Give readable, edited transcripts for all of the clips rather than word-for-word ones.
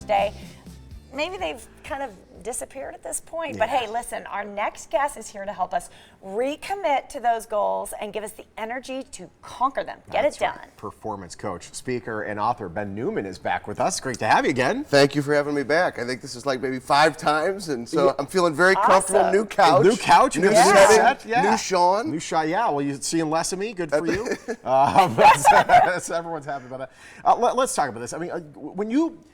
day. Maybe they've kind of disappeared at this point. But hey, listen, our next guest is here to help us recommit to those goals and give us the energy to conquer them. Get it done. Right. Performance coach, speaker, and author Ben Newman is back with us. Great to have you again. Thank you for having me back. I think this is like maybe 5 times, and so I'm feling very comfortable. Awesome. New couch. New couch, new setting, new Sean. New Sean, yeah. Well, you're seeing less of me. Good for you. So everyone's happy about that. Let's talk about this. I mean,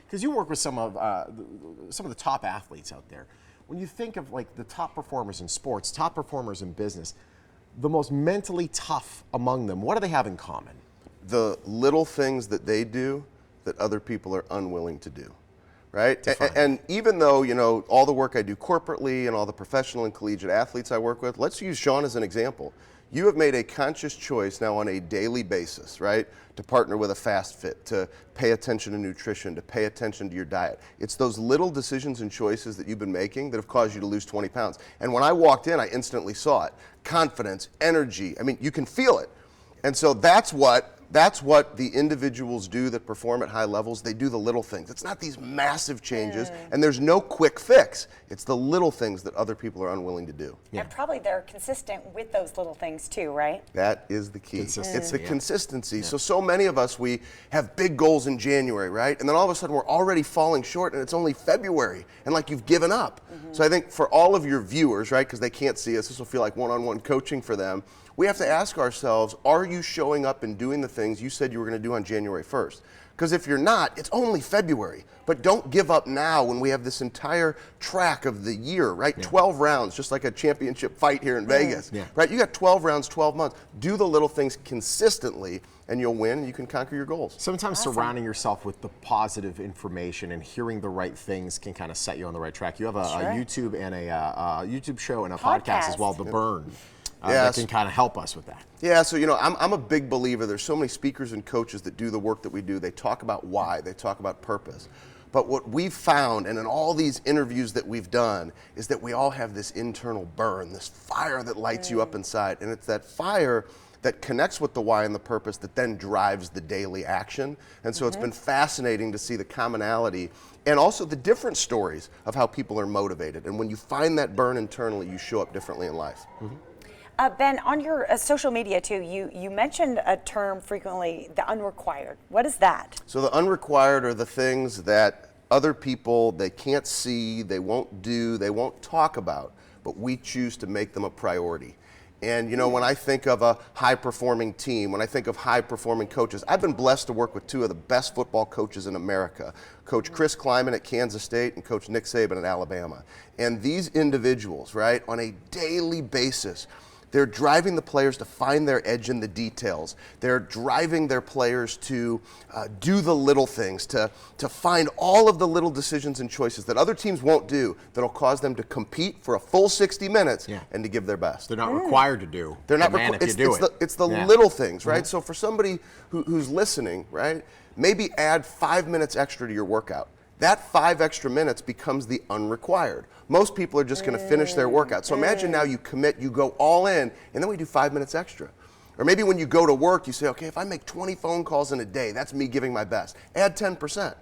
because you work with some of the top athletes out there. When you think of like the top performers in sports, top performers in business, the most mentally tough among them, what do they have in common? The little things that they do that other people are unwilling to do, right? And even though, you know, all the work I do corporately and all the professional and collegiate athletes I work with, let's use Sean as an example. You have made a conscious choice now on a daily basis, right, to partner with a fast fit, to pay attention to nutrition, to pay attention to your diet. It's those little decisions and choices that you've been making that have caused you to lose 20 pounds. And when I walked in, I instantly saw it. Confidence, energy, I mean, you can feel it. And so that's what the individuals do that perform at high levels. They do the little things. It's not these massive changes, and there's no quick fix. It's the little things that other people are unwilling to do. Yeah. And probably they're consistent with those little things too, right? That is the key. It's the consistency. Yeah. So many of us, we have big goals in January, right? And then all of a sudden we're already falling short, and it's only February, and like you've given up. So I think for all of your viewers, right, because they can't see us, this will feel like one-on-one coaching for them. We have to ask ourselves, are you showing up and doing the things you said you were going to do on January 1st? Because if you're not, it's only February. But don't give up now when we have this entire track of the year, right? 12 rounds, just like a championship fight here in Vegas, right? You got 12 rounds, 12 months. Do the little things consistently, and you'll win, and you can conquer your goals. Sometimes surrounding yourself with the positive information and hearing the right things can kind of set you on the right track. You have a YouTube and a YouTube show and a podcast as well, The Burn. That can kind of help us with that. Yeah, so you know, I'm a big believer. There's so many speakers and coaches that do the work that we do. They talk about why, they talk about purpose. But what we've found, and in all these interviews that we've done, is that we all have this internal burn, this fire that lights you up inside. And it's that fire that connects with the why and the purpose that then drives the daily action. And so it's been fascinating to see the commonality and also the different stories of how people are motivated. And when you find that burn internally, you show up differently in life. Ben, on your social media too, you mentioned a term frequently, the unrequired. What is that? So the unrequired are the things that other people, they can't see, they won't do, they won't talk about, but we choose to make them a priority. And you know, when I think of a high-performing team, when I think of high-performing coaches, I've been blessed to work with 2 of the best football coaches in America, Coach Chris Kleiman at Kansas State and Coach Nick Saban at Alabama. And these individuals, right, on a daily basis, they're driving the players to find their edge in the details. They're driving their players to do the little things, to find all of the little decisions and choices that other teams won't do that'll cause them to compete for a full 60 minutes and to give their best. They're not required to do. They're not required. It's the little things, right? So for somebody who's listening, right, maybe add 5 minutes extra to your workout. That 5 extra minutes becomes the unrequired. Most people are just going to finish their workout. So imagine now you commit, you go all in, and then we do 5 minutes extra. Or maybe when you go to work, you say, okay, if I make 20 phone calls in a day, that's me giving my best. Add 10%.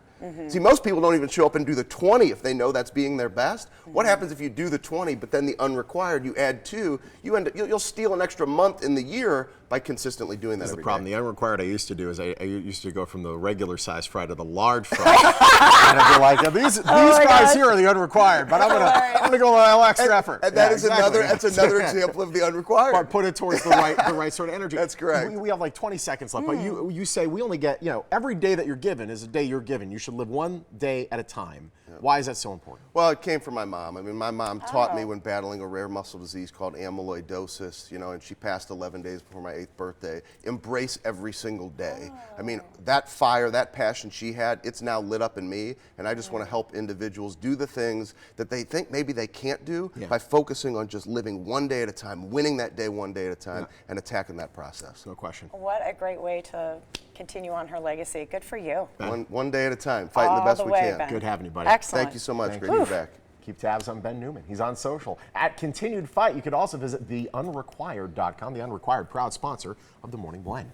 See, most people don't even show up and do the 20 if they know that's being their best. What happens if you do the 20, but then the unrequired, you add 2, you'll steal an extra month in the year by consistently doing that every day. The problem. The unrequired I used to do is I used to go from the regular size fry to the large fry. And I'd be like, these guys here are the unrequired, but I'm gonna go a little extra effort. And that's another example of the unrequired. But put it towards the right sort of energy. That's correct. We have like 20 seconds left, but you say we only get, every day that you're given is a day you're given. You should live one day at a time. Why is that so important? Well, it came from my mom. I mean, my mom taught me when battling a rare muscle disease called amyloidosis, and she passed 11 days before my 8th birthday. Embrace every single day. I mean, that fire, that passion she had, it's now lit up in me, and I just want to help individuals do the things that they think maybe they can't do by focusing on just living one day at a time, winning that day one day at a time, and attacking that process. No question. What a great way to continue on her legacy. Good for you. One day at a time, fighting the best we can. Ben. Good having you, buddy. Excellent. Thank you so much. Great to be back. Keep tabs on Ben Newman. He's on social at Continued Fight. You could also visit theunrequired.com. The Unrequired, proud sponsor of the Morning Blend.